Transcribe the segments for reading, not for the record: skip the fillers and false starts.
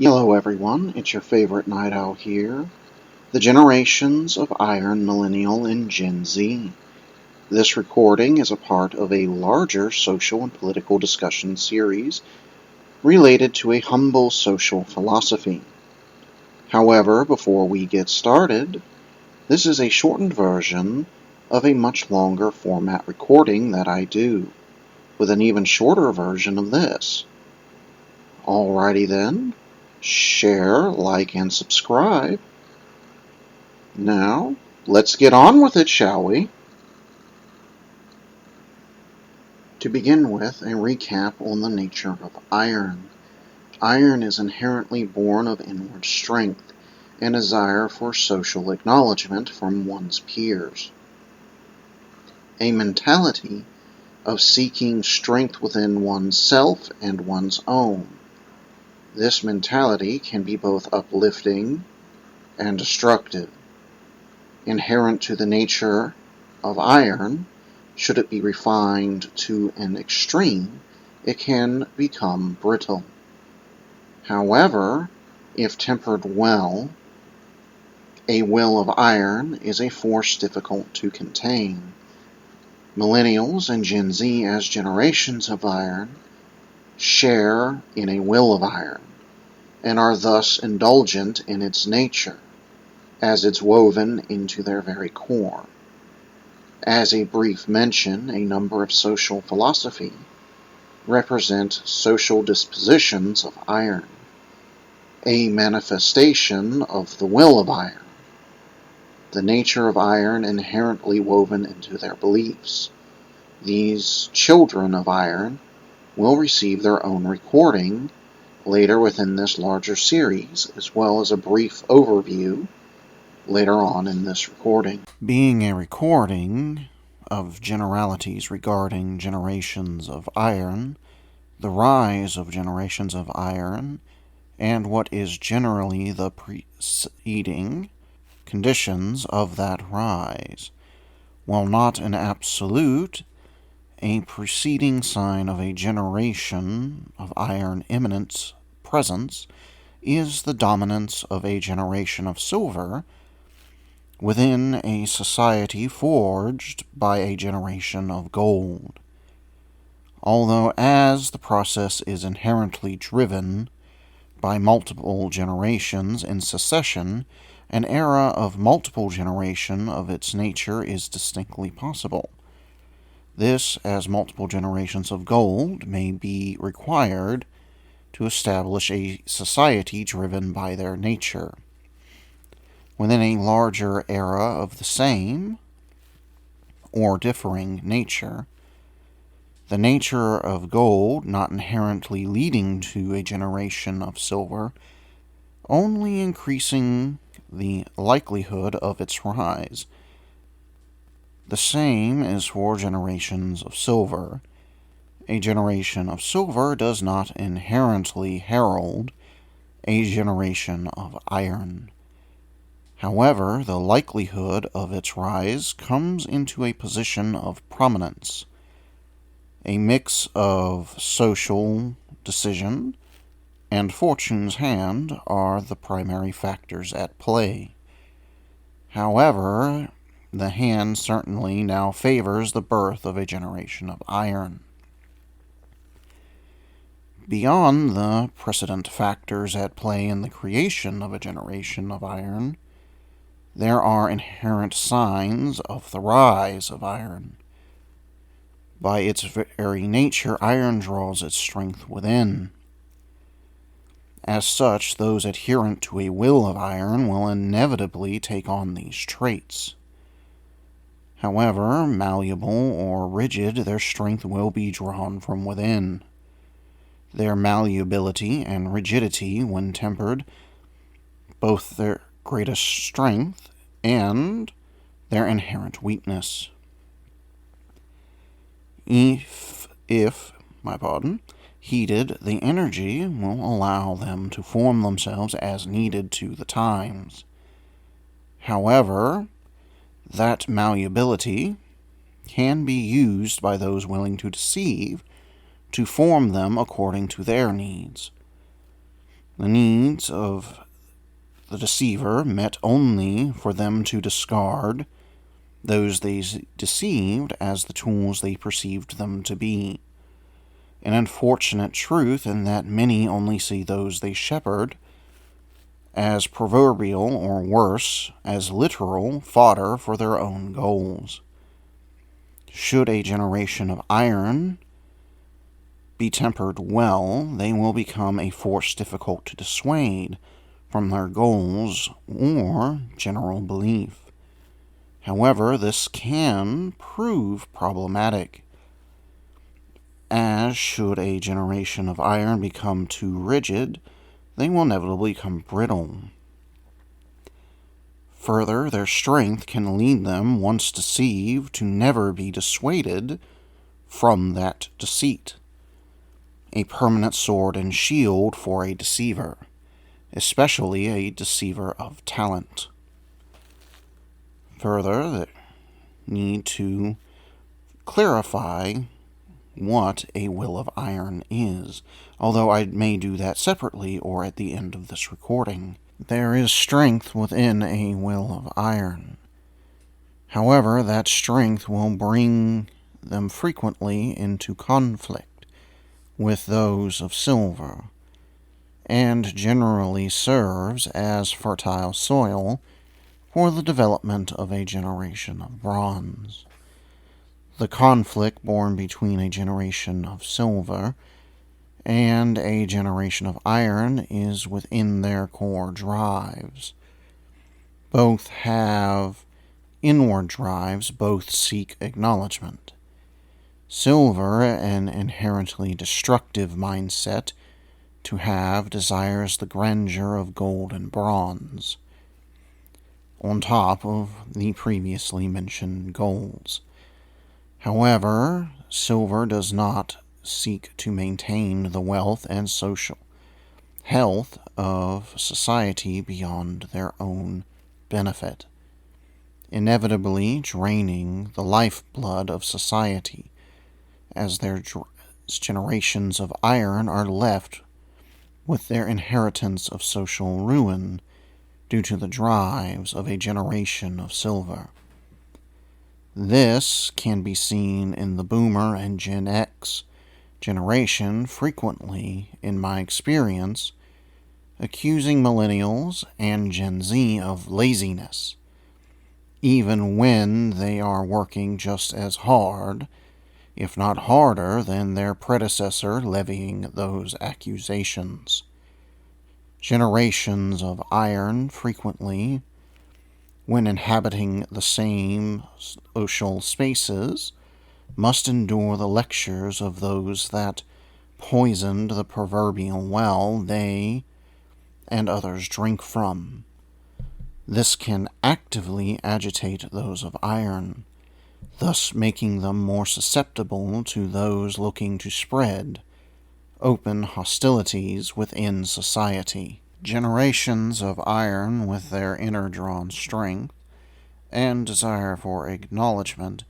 Hello everyone, it's your favorite night owl here, the generations of Iron, Millennial, and Gen Z. This recording is a part of a larger social and political discussion series related to a humble social philosophy. However, before we get started, this is a shortened version of a much longer format recording that I do, with an even shorter version of this. Alrighty then, share, like, and subscribe. Now, let's get on with it, shall we? To begin with, a recap on the nature of iron. Iron is inherently born of inward strength and a desire for social acknowledgement from one's peers. A mentality of seeking strength within oneself and one's own. This mentality can be both uplifting and destructive. Inherent to the nature of iron, should it be refined to an extreme, it can become brittle. However, if tempered well, a will of iron is a force difficult to contain. Millennials and Gen Z, as generations of iron, share in a will of iron, and are thus indulgent in its nature, as it's woven into their very core. As a brief mention, a number of social philosophy represent social dispositions of iron, a manifestation of the will of iron, the nature of iron inherently woven into their beliefs. These children of iron will receive their own recording later within this larger series, as well as a brief overview later on in this recording. Being a recording of generalities regarding generations of iron, the rise of generations of iron, and what is generally the preceding conditions of that rise. While not an absolute, a preceding sign of a generation of iron imminent presence is the dominance of a generation of silver within a society forged by a generation of gold. Although as the process is inherently driven by multiple generations in succession, an era of multiple generation of its nature is distinctly possible. This, as multiple generations of gold may be required to establish a society driven by their nature. Within a larger era of the same or differing nature, the nature of gold not inherently leading to a generation of silver, only increasing the likelihood of its rise. The same is for generations of silver. A generation of silver does not inherently herald a generation of iron. However, the likelihood of its rise comes into a position of prominence. A mix of social decision and fortune's hand are the primary factors at play. However, the hand certainly now favors the birth of a generation of iron. Beyond the precedent factors at play in the creation of a generation of iron, there are inherent signs of the rise of iron. By its very nature, iron draws its strength within. As such, those adherent to a will of iron will inevitably take on these traits. However malleable or rigid, their strength will be drawn from within. Their malleability and rigidity, when tempered, both their greatest strength and their inherent weakness. If heated, the energy will allow them to form themselves as needed to the times. However, that malleability can be used by those willing to deceive to form them according to their needs. The needs of the deceiver met only for them to discard those they deceived as the tools they perceived them to be. An unfortunate truth in that many only see those they shepherd as proverbial, or worse, as literal fodder for their own goals. Should a generation of iron be tempered well, they will become a force difficult to dissuade from their goals or general belief. However, this can prove problematic, as should a generation of iron become too rigid, they will inevitably become brittle. Further, their strength can lead them, once deceived, to never be dissuaded from that deceit. A permanent sword and shield for a deceiver, especially a deceiver of talent. Further, they need to clarify what a will of iron is, although I may do that separately or at the end of this recording. There is strength within a will of iron. However, that strength will bring them frequently into conflict with those of silver, and generally serves as fertile soil for the development of a generation of bronze. The conflict born between a generation of silver and a generation of iron is within their core drives. Both have inward drives, both seek acknowledgement. Silver, an inherently destructive mindset to have, desires the grandeur of gold and bronze, on top of the previously mentioned goals. However, silver does not seek to maintain the wealth and social health of society beyond their own benefit, inevitably draining the lifeblood of society, as their generations of iron are left with their inheritance of social ruin due to the drives of a generation of silver. This can be seen in the Boomer and Gen X generation frequently, in my experience, accusing millennials and Gen Z of laziness, even when they are working just as hard, if not harder, than their predecessor levying those accusations. Generations of iron frequently, when inhabiting the same social spaces, must endure the lectures of those that poisoned the proverbial well they and others drink from. This can actively agitate those of iron, thus making them more susceptible to those looking to spread open hostilities within society. Generations of iron, with their inner-drawn strength and desire for acknowledgement,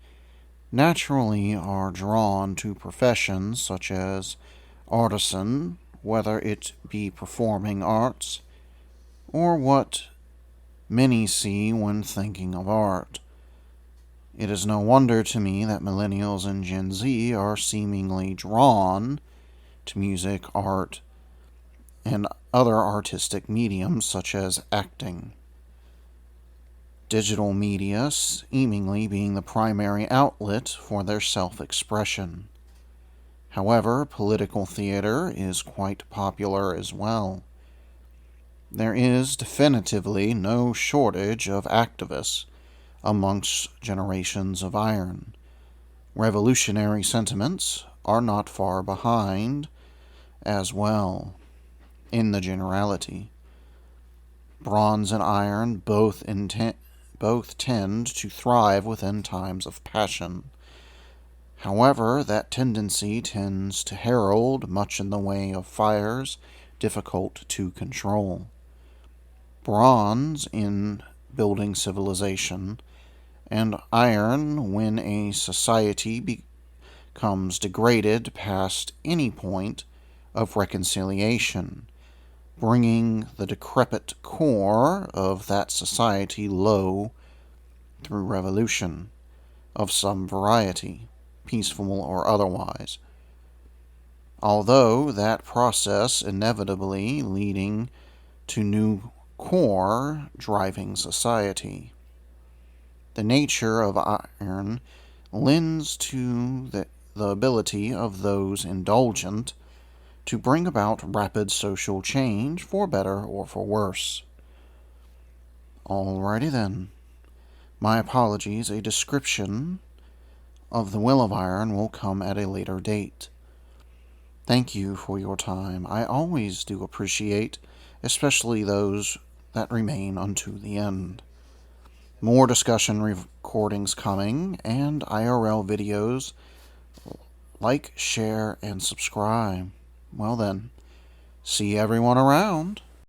naturally are drawn to professions such as artisan, whether it be performing arts, or what many see when thinking of art. It is no wonder to me that millennials and Gen Z are seemingly drawn to music, art, and other artistic mediums such as acting. Digital media seemingly being the primary outlet for their self-expression. However, political theater is quite popular as well. There is definitively no shortage of activists amongst generations of iron. Revolutionary sentiments are not far behind as well in the generality. Bronze and iron both tend to thrive within times of passion. However, that tendency tends to herald much in the way of fires difficult to control. Bronze in building civilization, and iron when a society becomes degraded past any point of reconciliation, bringing the decrepit core of that society low through revolution of some variety, peaceful or otherwise, although that process inevitably leading to new core driving society. The nature of iron lends to the ability of those indulgent to bring about rapid social change for better or for worse. Alrighty then. My apologies, a description of the will of iron will come at a later date. Thank you for your time. I always do appreciate, especially those that remain unto the end. More discussion recordings coming, and IRL videos. Like, share, and subscribe. Well then, see everyone around.